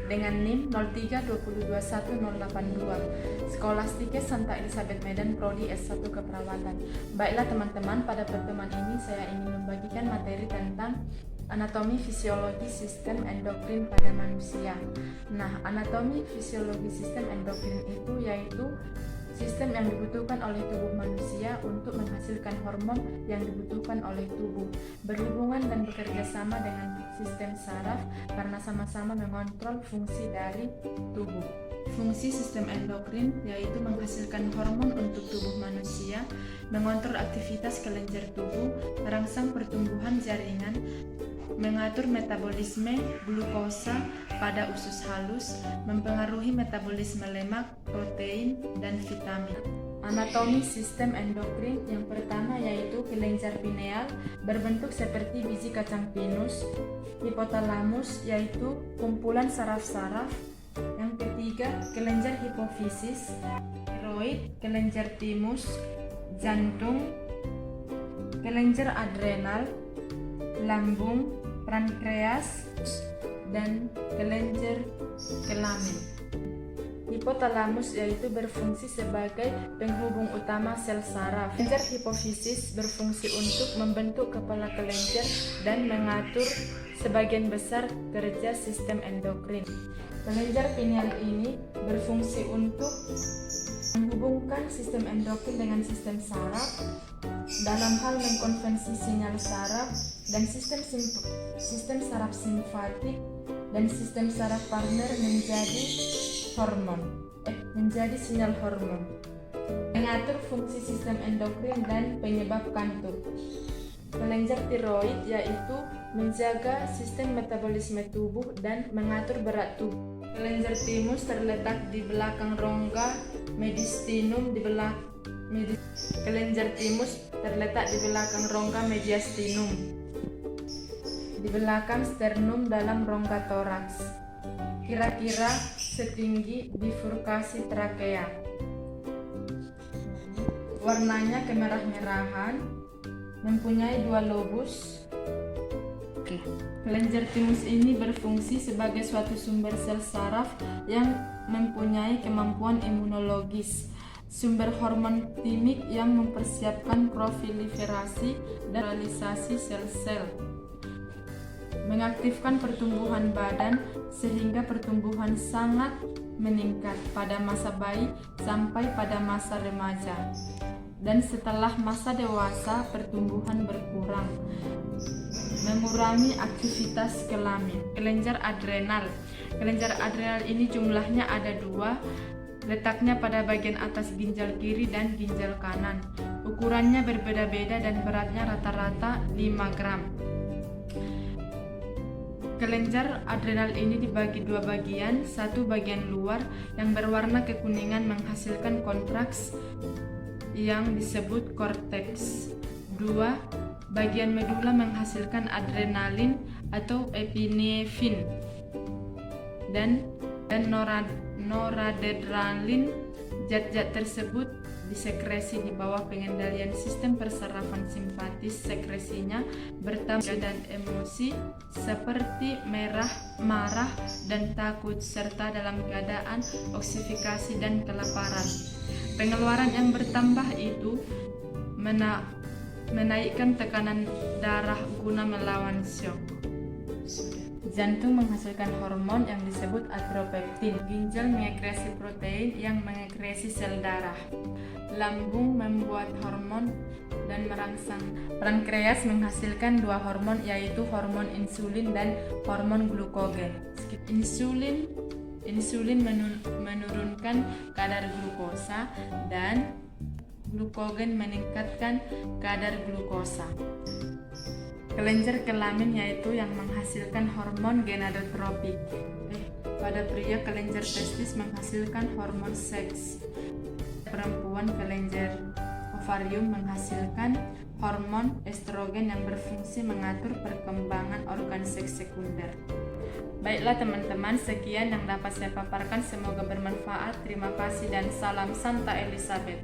dengan NIM 03221082 Skolastika Santa Elizabeth Medan Prodi S1 Keperawatan. Baiklah teman-teman, pada pertemuan ini saya ingin membagikan materi tentang anatomi fisiologi sistem endokrin pada manusia. Nah, anatomi fisiologi sistem endokrin itu yaitu sistem yang dibutuhkan oleh tubuh manusia untuk menghasilkan hormon yang dibutuhkan oleh tubuh, berhubungan dan bekerja sama dengan sistem saraf karena sama-sama mengontrol fungsi dari tubuh. Fungsi sistem endokrin yaitu menghasilkan hormon untuk tubuh manusia, mengontrol aktivitas kelenjar tubuh, merangsang pertumbuhan jaringan, mengatur metabolisme glukosa pada usus halus, mempengaruhi metabolisme lemak, protein, dan vitamin. Anatomi sistem endokrin yang pertama yaitu kelenjar pineal berbentuk seperti biji kacang pinus, hipotalamus yaitu kumpulan saraf-saraf. Yang ketiga, kelenjar hipofisis, tiroid, kelenjar timus, jantung, kelenjar adrenal, lambung, pankreas, dan kelenjar kelamin. Hipotalamus yaitu berfungsi sebagai penghubung utama sel saraf. Kelenjar hipofisis berfungsi untuk membentuk kepala kelenjar dan mengatur sebagian besar kerja sistem endokrin. Kelenjar pineal ini berfungsi untuk menghubungkan sistem endokrin dengan sistem saraf dalam hal mengkonversi sinyal saraf dan sistem saraf simpatik dan sistem saraf partner menjadi sinyal hormon, mengatur fungsi sistem endokrin dan penyebab kantuk. Kelenjar tiroid yaitu menjaga sistem metabolisme tubuh dan mengatur berat tubuh. Kelenjar timus terletak di belakang rongga mediastinum kelenjar timus terletak di belakang rongga mediastinum, di belakang sternum dalam rongga toraks, kira-kira setinggi bifurkasi trakea. Warnanya kemerah-merahan, mempunyai 2 lobus. Kelenjar timus ini berfungsi sebagai suatu sumber sel saraf yang mempunyai kemampuan imunologis, sumber hormon timik yang mempersiapkan proliferasi dan realisasi sel-sel, mengaktifkan pertumbuhan badan sehingga pertumbuhan sangat meningkat pada masa bayi sampai pada masa remaja, dan setelah masa dewasa pertumbuhan berkurang, mengurangi aktivitas kelamin. Kelenjar adrenal ini jumlahnya ada 2, letaknya pada bagian atas ginjal kiri dan ginjal kanan. Ukurannya berbeda-beda dan beratnya rata-rata 5 gram. Kelenjar adrenal ini dibagi 2 bagian, satu bagian luar yang berwarna kekuningan menghasilkan kontraks yang disebut korteks. 2. Bagian medula menghasilkan adrenalin atau epinefrin dan noradrenalin. Zat-zat tersebut disekresi di bawah pengendalian sistem persarafan simpatis. Sekresinya bertambah dan emosi seperti marah dan takut serta dalam keadaan oksifikasi dan kelaparan. Pengeluaran yang bertambah itu menaikkan tekanan darah guna melawan syok. Jantung menghasilkan hormon yang disebut atropektin. Ginjal mengekresi protein yang mengekresi sel darah. Lambung membuat hormon dan merangsang. Pankreas menghasilkan 2 hormon yaitu hormon insulin dan hormon glukogen. Insulin menurunkan kadar glukosa dan glukogen meningkatkan kadar glukosa. Kelenjar kelamin yaitu yang menghasilkan hormon gonadotropik. Pada pria kelenjar testis menghasilkan hormon seks. Perempuan kelenjar ovarium menghasilkan hormon estrogen yang berfungsi mengatur perkembangan organ seks sekunder. Baiklah teman-teman, sekian yang dapat saya paparkan, semoga bermanfaat. Terima kasih dan salam Santa Elizabeth.